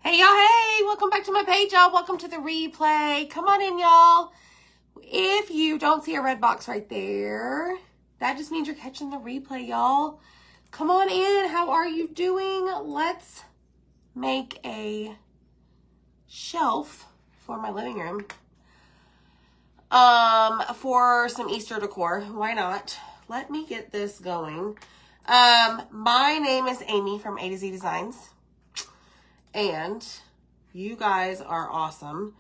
Hey y'all, hey, welcome back to my page, y'all. Welcome to the replay. Come on in, y'all. If you don't see a red box right there, that just means you're catching the replay, y'all. Come on in. How are you doing? Let's make a shelf for my living room. For some Easter decor. Why not? Let me get this going. My name is Amy from A to Z Designs. And you guys are awesome.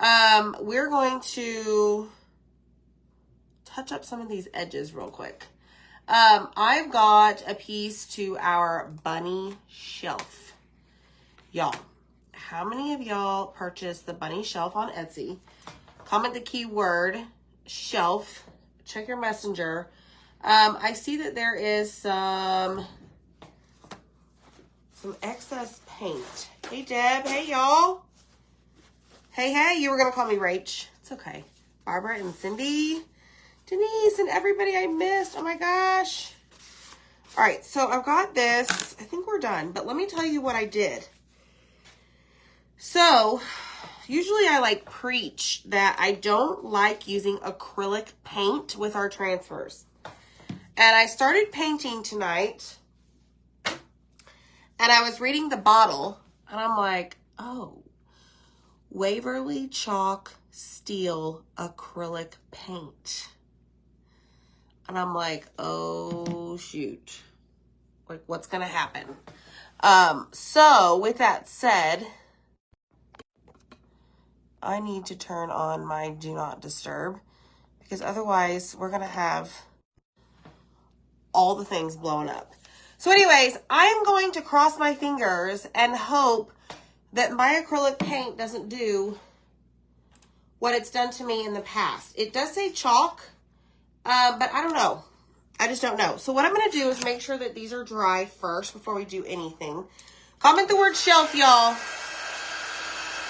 We're going to touch up some of these edges real quick. I've got a piece to our bunny shelf. Y'all, how many of y'all purchased the bunny shelf on Etsy? Comment the keyword shelf. Check your messenger. I see that there is some excess paint. Hey, Deb. Hey, y'all. Hey, you were going to call me Rach. It's okay. Barbara and Cindy, Denise, and everybody I missed. Oh, my gosh. All right, so I've got this. I think we're done, but let me tell you what I did. So, usually I preach that I don't like using acrylic paint with our transfers. And I started painting tonight. And I was reading the bottle, and I'm like, oh, Waverly Chalk Steel Acrylic Paint. And I'm like, oh, shoot. Like, what's going to happen? So, with that said, I need to turn on my Do Not Disturb, because otherwise we're going to have all the things blowing up. So anyways, I'm going to cross my fingers and hope that my acrylic paint doesn't do what it's done to me in the past. It does say chalk, but I don't know. I just don't know. So what I'm going to do is make sure that these are dry first before we do anything. Comment the word shelf, y'all.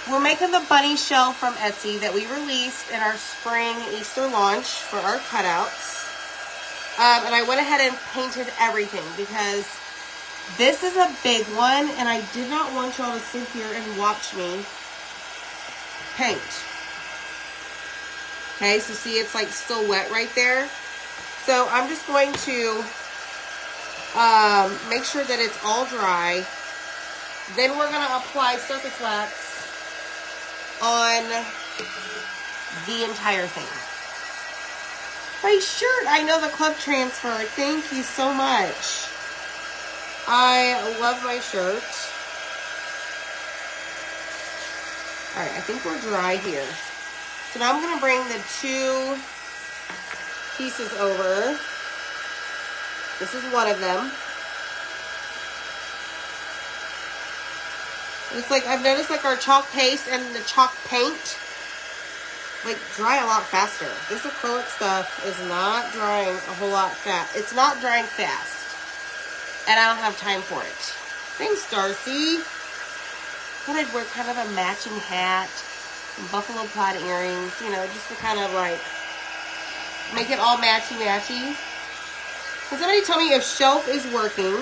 We're making the bunny shelf from Etsy that we released in our spring Easter launch for our cutouts. And I went ahead and painted everything because this is a big one and I did not want y'all to sit here and watch me paint. Okay, so see it's like still wet right there. So I'm just going to make sure that it's all dry. Then we're going to apply surface wax on the entire thing. My shirt, I know the club transfer. Thank you so much. I love my shirt. All right, I think we're dry here. So now I'm going to bring the two pieces over. This is one of them. It's like, I've noticed like our chalk paste and the chalk paint dry a lot faster. This acrylic stuff is not drying a whole lot fast. It's not drying fast. And I don't have time for it. Thanks, Darcy. Thought I'd wear kind of a matching hat, some buffalo plaid earrings, you know, just to kind of make it all matchy-matchy. Can somebody tell me if shelf is working?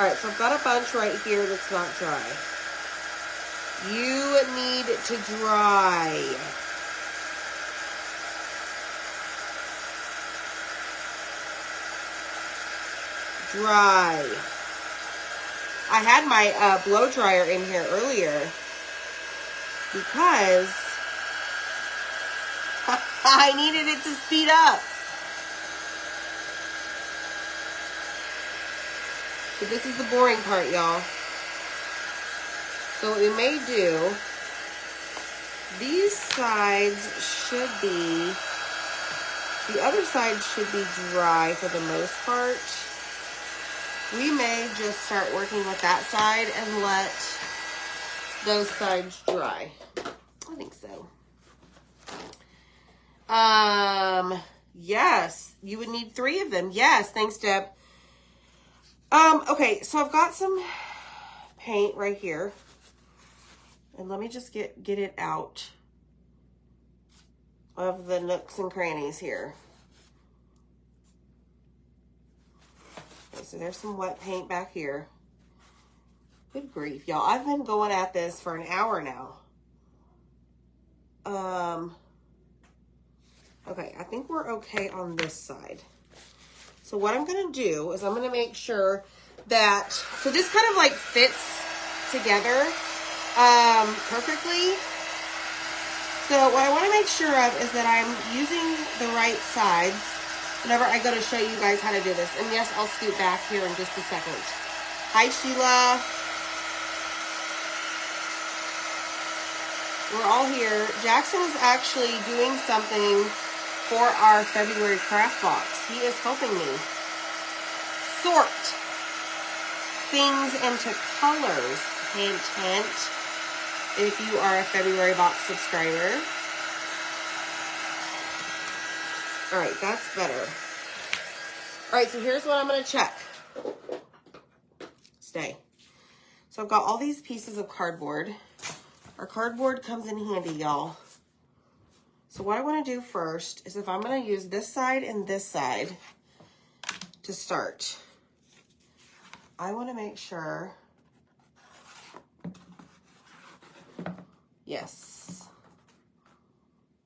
Alright, so I've got a bunch right here that's not dry. You need to dry. Dry. I had my blow dryer in here earlier because I needed it to speed up. So this is the boring part, y'all. So what we may do, these sides should be, the other side should be dry for the most part. We may just start working with that side and let those sides dry. I think so. Yes, you would need 3 of them. Yes, thanks, Deb. Okay, so I've got some paint right here. And let me just get it out of the nooks and crannies here. Okay, so there's some wet paint back here. Good grief, y'all. I've been going at this for an hour now. Okay, I think we're okay on this side. So what I'm going to do is I'm going to make sure that, so this kind of like fits together perfectly. So what I want to make sure of is that I'm using the right sides whenever I go to show you guys how to do this. And yes, I'll scoot back here in just a second. Hi, Sheila. We're all here. Jackson is actually doing something for our February craft box. He is helping me sort things into colors. Hint, hint. If you are a February box subscriber. All right, that's better. All right, so here's what I'm going to check. Stay. So I've got all these pieces of cardboard. Our cardboard comes in handy, y'all. So what I want to do first is if I'm going to use this side and this side to start, I want to make sure, yes.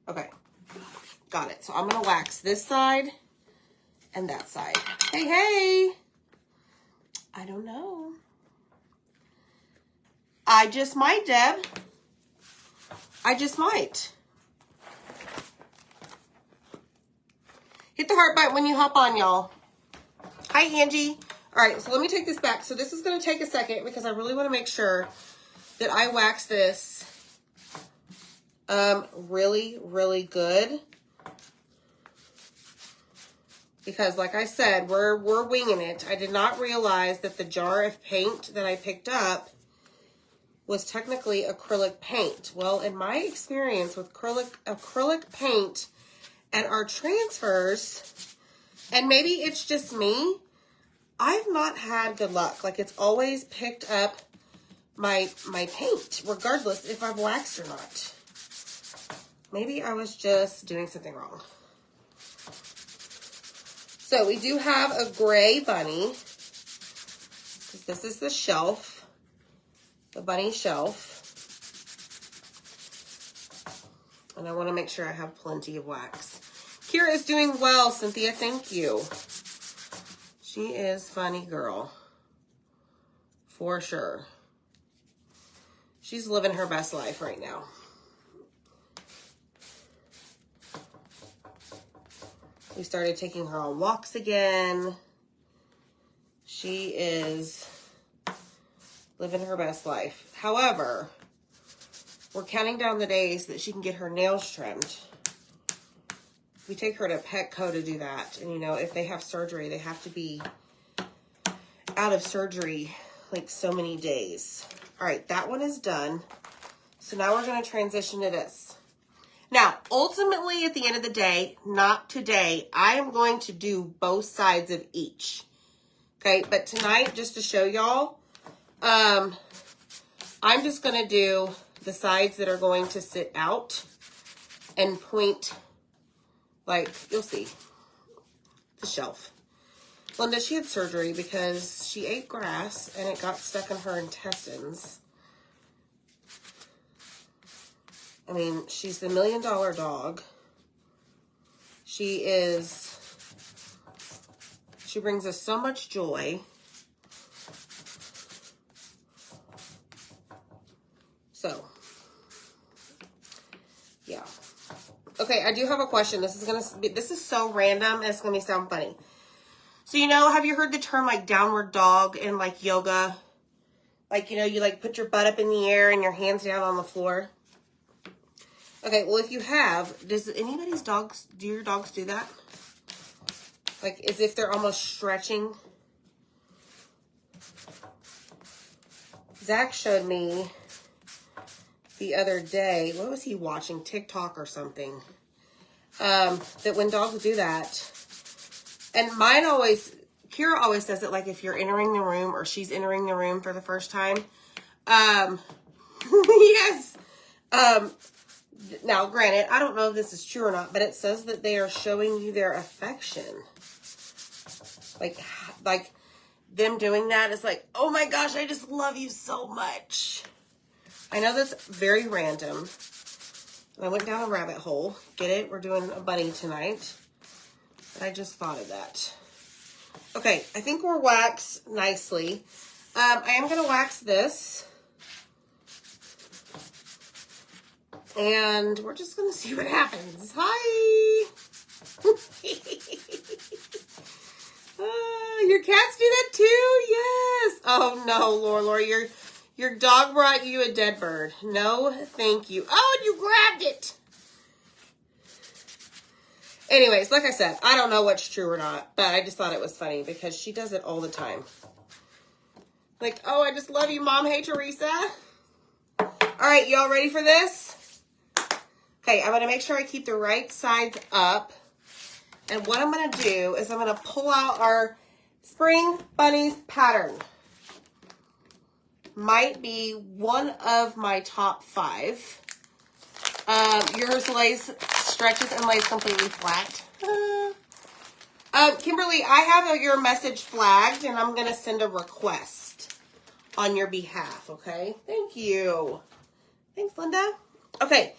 Okay, got it. So I'm going to wax this side and that side. Hey, hey. I don't know. I just might, Deb. I just might. Hit the heart button when you hop on, y'all. Hi, Angie. All right, so let me take this back. So this is going to take a second because I really want to make sure that I wax this really, really good. Because like I said, we're winging it. I did not realize that the jar of paint that I picked up was technically acrylic paint. Well, in my experience with acrylic paint and our transfers, and maybe it's just me, I've not had good luck. Like, it's always picked up my paint, regardless if I've waxed or not. Maybe I was just doing something wrong. So we do have a gray bunny. This is the shelf, the bunny shelf. And I want to make sure I have plenty of wax. Kira is doing well, Cynthia. Thank you. She is funny girl. For sure. She's living her best life right now. We started taking her on walks again. She is living her best life. However, we're counting down the days that she can get her nails trimmed. We take her to Petco to do that. And, you know, if they have surgery, they have to be out of surgery like so many days. All right, that one is done. So now we're going to transition to this. Now, ultimately, at the end of the day, not today, I am going to do both sides of each. Okay, but tonight, just to show y'all, I'm just going to do the sides that are going to sit out and point, like, you'll see, the shelf. Linda, she had surgery because she ate grass and it got stuck in her intestines. I mean, she's the $1 million dog. She brings us so much joy. So, yeah. Okay, I do have a question. This is so random, it's gonna sound funny. So, you know, have you heard the term like downward dog in like yoga? Like, you know, you like put your butt up in the air and your hands down on the floor. Okay, well, if you have, do your dogs do that? Like, as if they're almost stretching? Zach showed me the other day, what was he watching? TikTok or something. That when dogs do that, and mine always, Kira always does it like if you're entering the room or she's entering the room for the first time. Yes. Now, granted, I don't know if this is true or not, but it says that they are showing you their affection. Like them doing that is like, oh my gosh, I just love you so much. I know that's very random. I went down a rabbit hole. Get it? We're doing a bunny tonight. But I just thought of that. Okay, I think we're waxed nicely. I am going to wax this. And we're just going to see what happens. Hi! Your cats do that too? Yes! Oh no, Lori, your dog brought you a dead bird. No, thank you. Oh, and you grabbed it! Anyways, like I said, I don't know what's true or not, but I just thought it was funny because she does it all the time. Like, oh, I just love you, Mom. Hey, Teresa. All right, y'all ready for this? Okay, I'm going to make sure I keep the right sides up. And what I'm going to do is I'm going to pull out our Spring Bunnies pattern. Might be one of my top 5. Yours stretches and lays completely flat. Kimberly, I have your message flagged, and I'm going to send a request on your behalf, okay? Thank you. Thanks, Linda. Okay,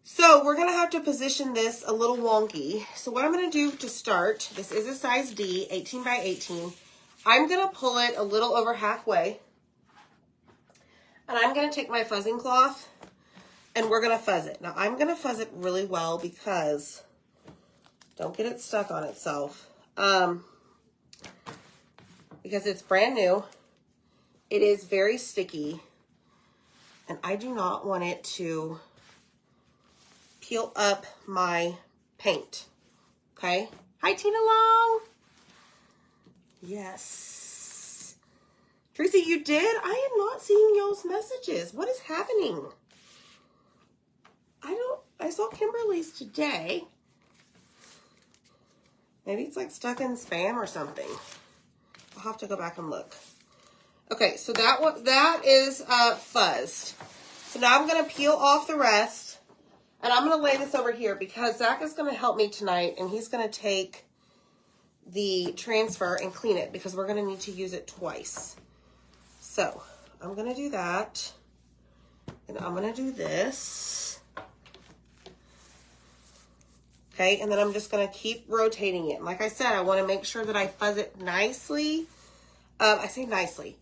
so we're going to have to position this a little wonky. So what I'm going to do to start, this is a size D, 18 by 18. I'm going to pull it a little over halfway, and I'm going to take my fuzzing cloth, and we're going to fuzz it. Now, I'm going to fuzz it really well because don't get it stuck on itself. Because it's brand new. It is very sticky. And I do not want it to peel up my paint. Okay? Hi, Tina Long. Yes. Tracy, you did? I am not seeing y'all's messages. What is happening? I saw Kimberly's today. Maybe it's like stuck in spam or something. I'll have to go back and look. Okay, so that is fuzzed. So now I'm going to peel off the rest. And I'm going to lay this over here because Zach is going to help me tonight. And he's going to take the transfer and clean it because we're going to need to use it twice. So I'm going to do that. And I'm going to do this. Okay, and then I'm just going to keep rotating it. And like I said, I want to make sure that I fuzz it nicely. I say nicely.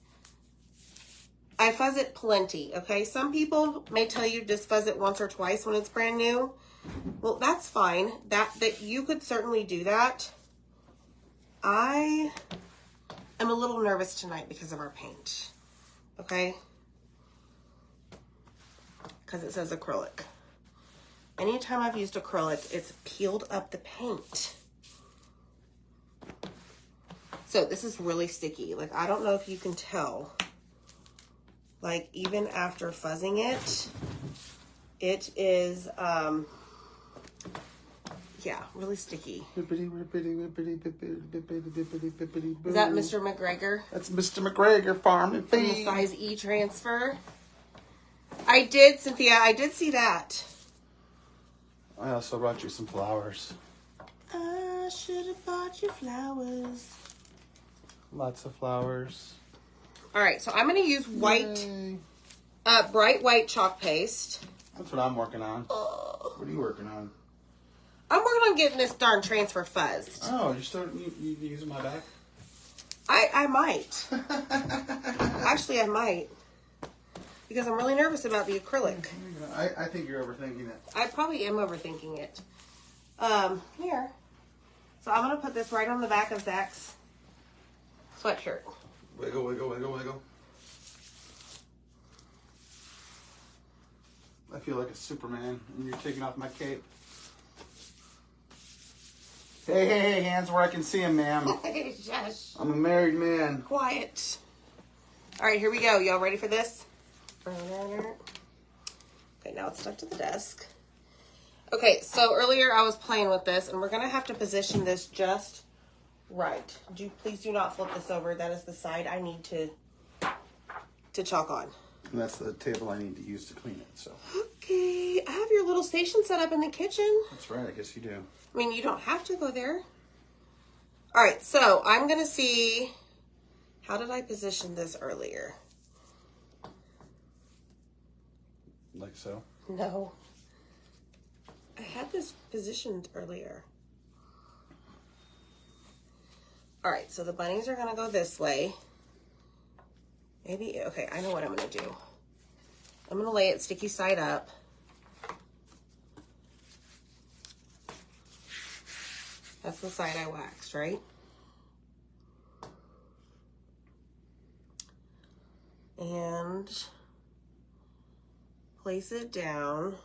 I fuzz it plenty, okay? Some people may tell you just fuzz it once or twice when it's brand new. Well, that's fine. That you could certainly do that. I am a little nervous tonight because of our paint, okay? Because it says acrylic. Anytime I've used acrylic, it's peeled up the paint. So this is really sticky. Like, I don't know if you can tell. Like, even after fuzzing it, it is, yeah, really sticky. Is that Mr. McGregor? That's Mr. McGregor, Farm and From Feed. the size E transfer. I did, Cynthia. I did see that. I also brought you some flowers. I should have bought you flowers. Lots of flowers. All right, so I'm going to use white, bright white chalk paste. That's what I'm working on. What are you working on? I'm working on getting this darn transfer fuzzed. Oh, you using my back? I might. Actually, I might. Because I'm really nervous about the acrylic. I think you're overthinking it. I probably am overthinking it. Here. So I'm going to put this right on the back of Zach's sweatshirt. Wiggle, wiggle, wiggle, wiggle. I feel like a Superman, and you're taking off my cape. Hey, hands where I can see them, ma'am. Shush. I'm a married man. Quiet. All right, here we go. Y'all ready for this? Okay, now it's stuck to the desk. Okay, so earlier I was playing with this, and we're going to have to position this just right. Please do not flip this over. That is the side I need to chalk on. And that's the table I need to use to clean it, so. Okay, I have your little station set up in the kitchen. That's right, I guess you do. I mean, you don't have to go there. All right, so I'm going to see How did I position this earlier? Like so? No. I had this positioned earlier. All right, so the bunnies are gonna go this way. Maybe, okay, I know what I'm gonna do. I'm gonna lay it sticky side up. That's the side I waxed, right? And place it down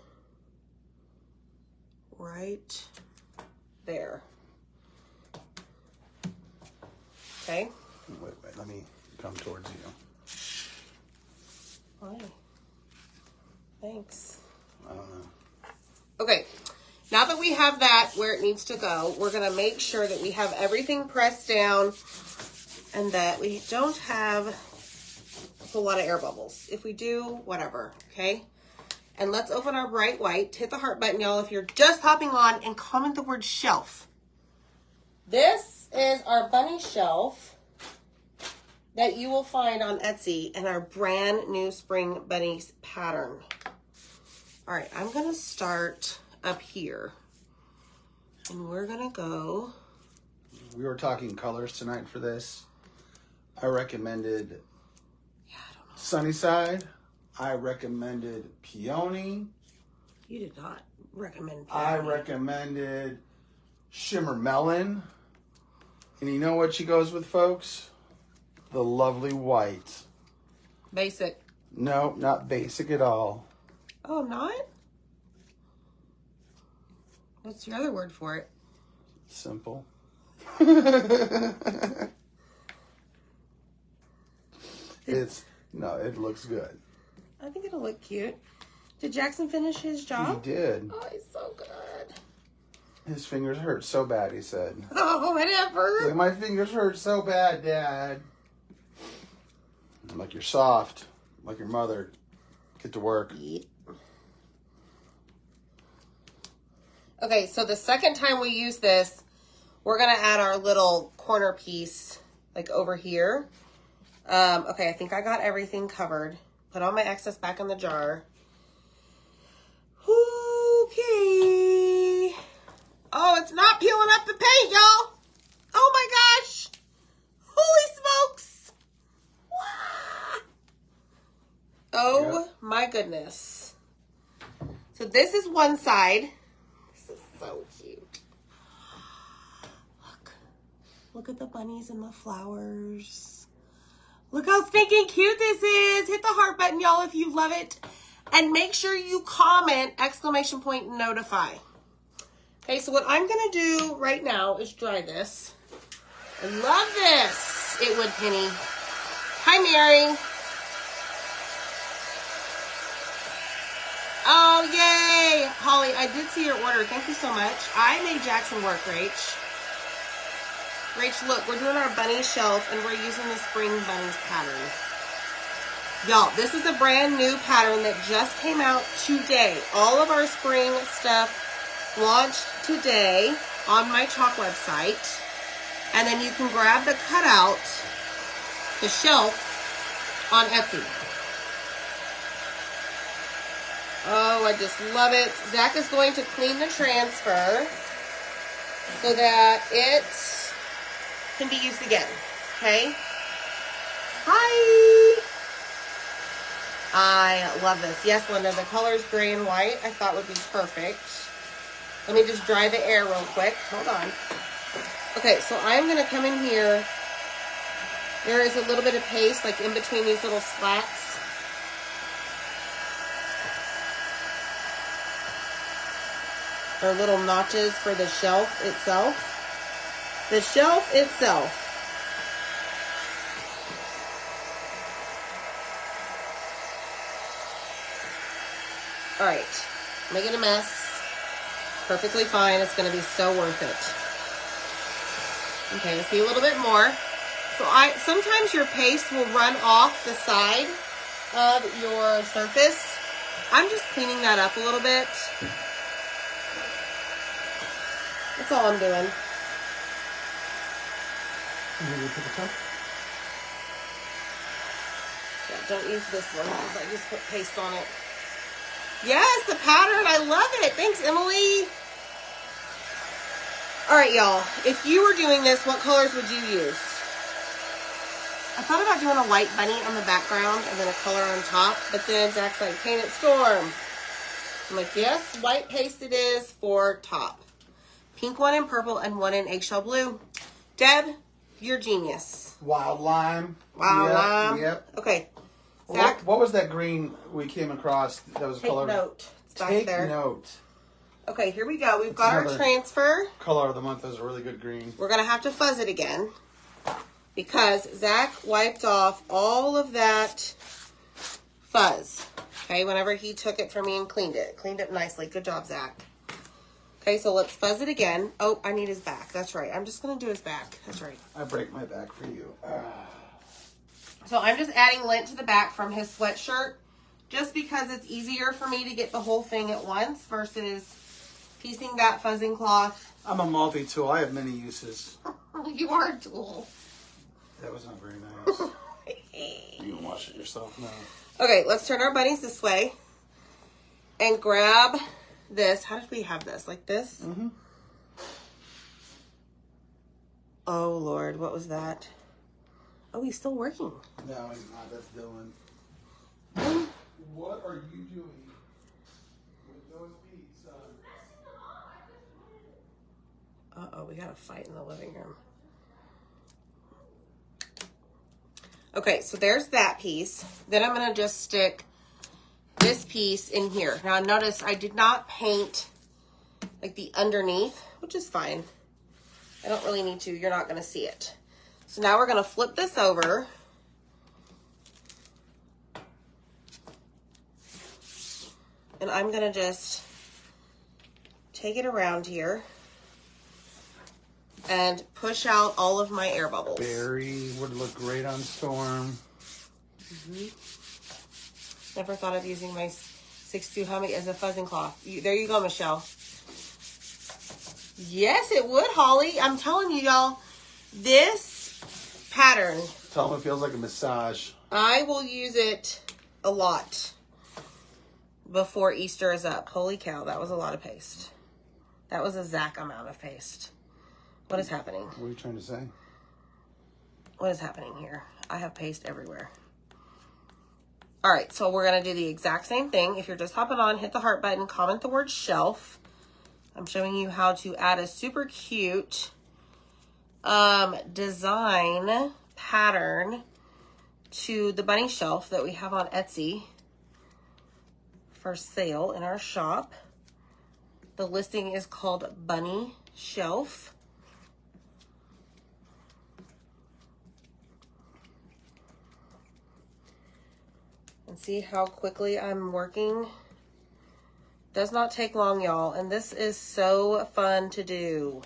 right there. Okay? Wait, let me come towards you. Why? Thanks. I don't know. Okay, now that we have that where it needs to go, we're gonna make sure that we have everything pressed down and that we don't have a whole lot of air bubbles. If we do, whatever, okay? And let's open our bright white. Hit the heart button, y'all, if you're just hopping on, and comment the word shelf. This is our bunny shelf that you will find on Etsy in our brand new spring bunnies pattern. All right, I'm gonna start up here and we're gonna go. We were talking colors tonight for this. I recommended Sunnyside. I recommended Peony. You did not recommend Peony. I Peony. recommended Shimmer Melon. And you know what she goes with, folks? The lovely white. Basic. No, not basic at all. Oh, I'm not? What's your other word for it? Simple. No, it looks good. I think it'll look cute. Did Jackson finish his job? He did. Oh, he's so good. His fingers hurt so bad, he said. Oh, whatever. Like, my fingers hurt so bad, Dad. I'm like, you're soft. Like your mother. Get to work. Okay, so the second time we use this, we're going to add our little corner piece, like over here. Okay, I think I got everything covered. Put all my excess back in the jar. Okay. Oh, it's not peeling up the paint, y'all. Oh my gosh. Holy smokes. Wow. Oh Yep. my goodness. So this is one side. This is so cute. Look at the bunnies and the flowers. Look how stinking cute this is. Hit the heart button, y'all, if you love it. And make sure you comment, ! Notify. Okay, so what I'm going to do right now is dry this. I love this. It would, Penny. Hi, Mary. Oh, yay. Holly, I did see your order. Thank you so much. I made Jackson work, Rach. Rach, look, we're doing our bunny shelf, and we're using the spring bunnies pattern. Y'all, this is a brand new pattern that just came out today. All of our spring stuff launched today on my chalk website. And then you can grab the cutout, the shelf, on Etsy. Oh, I just love it. Zach is going to clean the transfer so that it can be used again. Okay? Hi! I love this. Yes, Linda, the colors gray and white I thought would be perfect. Let me just dry the air real quick. Hold on. Okay, so I'm going to come in here. There is a little bit of paste like in between these little slats. Or little notches for the shelf itself. The shelf itself. All right, making a mess. Perfectly fine. It's going to be so worth it. Okay, I see a little bit more. So sometimes your paste will run off the side of your surface. I'm just cleaning that up a little bit. That's all I'm doing. Don't use this one because I just put paste on it. Yes, the pattern. I love it. Thanks, Emily. All right, y'all. If you were doing this, what colors would you use? I thought about doing a white bunny on the background and then a color on top, but then Zach's like, paint it storm. I'm like, yes, white paste it is for top. Pink one in purple and one in eggshell blue. Deb, you're genius. Wild lime. Wild lime. Yep. Okay. Zach, What was that green we came across that was take colored? note. It's back Take there. note. Okay, here we go. We've got our another transfer. Color of the month is a really good green. We're going to have to fuzz it again because Zach wiped off all of that fuzz. Okay, whenever he took it from me and cleaned it. Cleaned it nicely. Good job, Zach. Okay, so let's fuzz it again. Oh, I need his back. That's right. I'm just going to do his back. That's right. I break my back for you. So I'm just adding lint to the back from his sweatshirt just because it's easier for me to get the whole thing at once versus piecing that fuzzing cloth. I'm a multi-tool. I have many uses. You are a tool. That was not very nice. You can wash it yourself now. Okay, let's turn our bunnies this way and grab this. How did we have this? Like this? Mm-hmm. Oh, Lord. What was that? Oh, he's still working. No, he's not. That's Dylan. What are you doing with those feet, son? Uh-oh, we got a fight in the living room. Okay, so there's that piece. Then I'm going to just stick this piece in here. Now, notice I did not paint like the underneath, which is fine. I don't really need to. You're not going to see it. So now we're going to flip this over. And I'm going to just take it around here and push out all of my air bubbles. Berry would look great on Storm. Never thought of using my 6'2" hummock as a fuzzing cloth. There you go, Michelle. Yes, it would, Holly. I'm telling you, y'all, this pattern. Tell them it feels like a massage. I will use it a lot before Easter is up. Holy cow, that was a lot of paste. That was a Zach amount of paste. What is happening? What are you trying to say? What is happening here? I have paste everywhere. All right, so we're going to do the exact same thing. If you're just hopping on, hit the heart button, comment the word shelf. I'm showing you how to add a super cute design pattern to the bunny shelf that we have on Etsy for sale in our shop. The listing is called Bunny Shelf. And see how quickly I'm working. Does not take long, y'all, and this is so fun to do.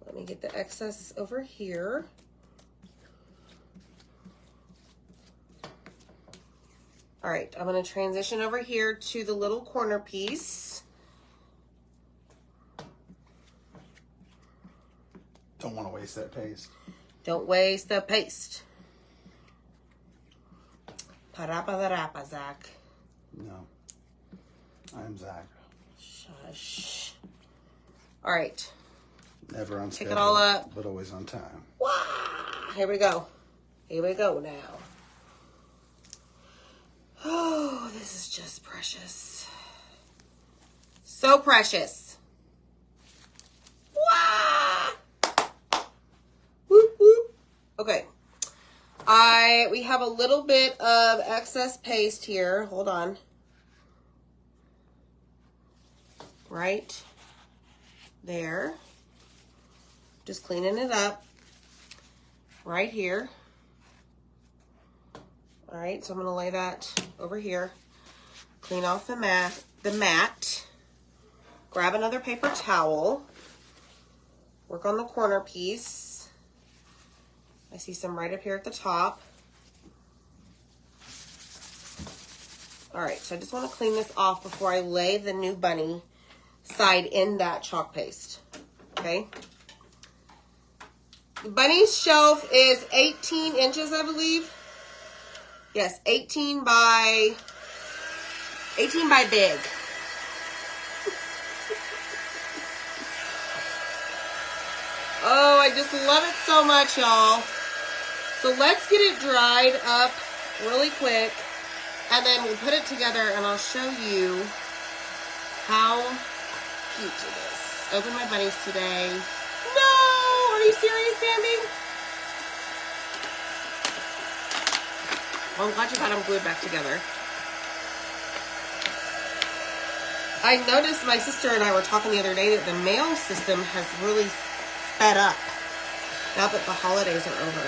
Let me get the excess over here. All right, I'm going to transition over here to the little corner piece. Don't want to waste that paste. Don't waste the paste. Parapa-da-rapa, Zach. No. I'm Zach. Shush. All right. Never on schedule, Pick it all up. but always on time. Wow. Here we go. Here we go now. Oh, this is just precious. So precious. Wow. Whoop, whoop. Okay. We have a little bit of excess paste here. Hold on. Right there. Just cleaning it up. Right here. All right, so I'm going to lay that over here. Clean off the mat. Grab another paper towel. Work on the corner piece. I see some right up here at the top. All right, so I just want to clean this off before I lay the new bunny side in that chalk paste. Okay? The bunny's shelf is 18 inches, I believe. Yes, 18 by big. Oh, I just love it so much, y'all. So let's get it dried up really quick, and then we'll put it together, and I'll show you how cute it is. Open my bunnies today. No! Are you serious, Bambi? Well, I'm glad you got them glued back together. I noticed my sister and I were talking the other day that the mail system has really sped up now that the holidays are over.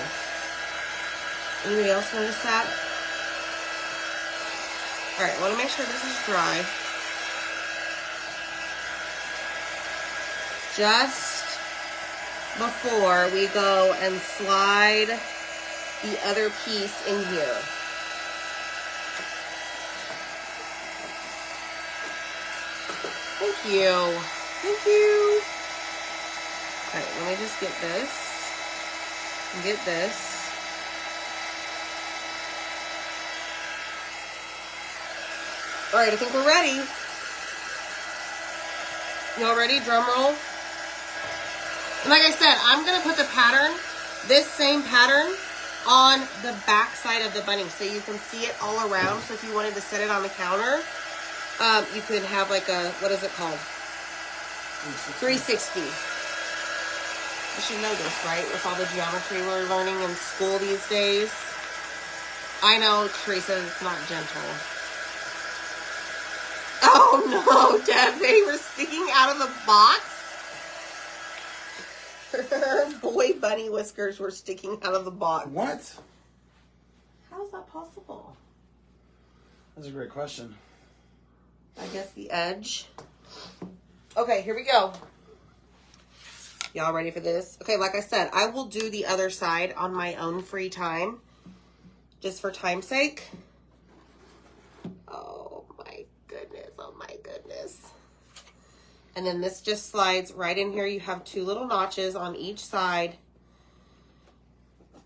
Anybody else notice that? All right, I want to make sure this is dry. Just before we go and slide the other piece in here. Thank you. Thank you. All right, let me just get this. And get this. All right, I think we're ready. Y'all ready? Drum roll. And like I said, I'm going to put the pattern, this same pattern, on the back side of the bunny so you can see it all around. So if you wanted to set it on the counter, you could have like a, what is it called? 360. You should know this, right? With all the geometry we're learning in school these days. I know, Teresa, it's not gentle. Oh no, Deb, they were sticking out of the box. Her boy bunny whiskers were sticking out of the box. What? How is that possible? That's a great question. I guess the edge. Okay, here we go. Y'all ready for this? Okay, like I said, I will do the other side on my own free time, just for time's sake. Oh my goodness, oh my goodness. And then this just slides right in here. You have two little notches on each side.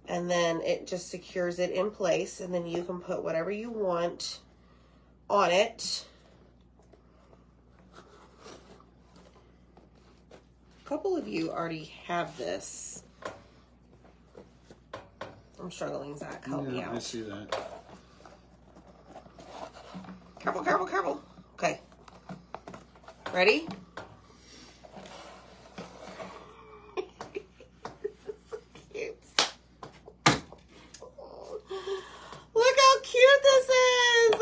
And then it just secures it in place. And then you can put whatever you want on it. A couple of you already have this. I'm struggling, Zach. Help me out. I see that. Careful, careful, careful. Okay. Ready? Look how cute this is.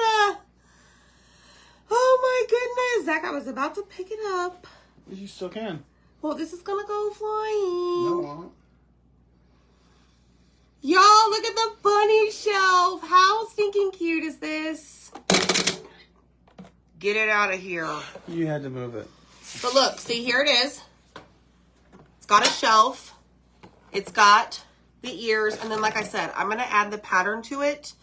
Oh my goodness. Zach, I was about to pick it up. You still can. Well, this is going to go flying. No, it won't. Y'all, look at the bunny shelf. How stinking cute is this? Get it out of here. You had to move it. But look, see, here it is. It's got a shelf. It's got the ears. And then, like I said, I'm going to add the pattern to it.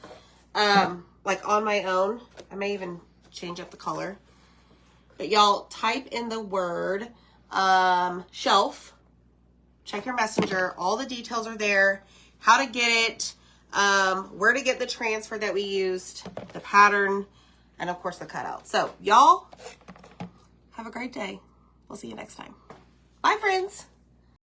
Like on my own. I may even change up the color. But y'all, type in the word shelf. Check your messenger. All the details are there. How to get it. Where to get the transfer that we used. The pattern. And, of course, the cutout. So, y'all, have a great day. We'll see you next time. Bye, friends.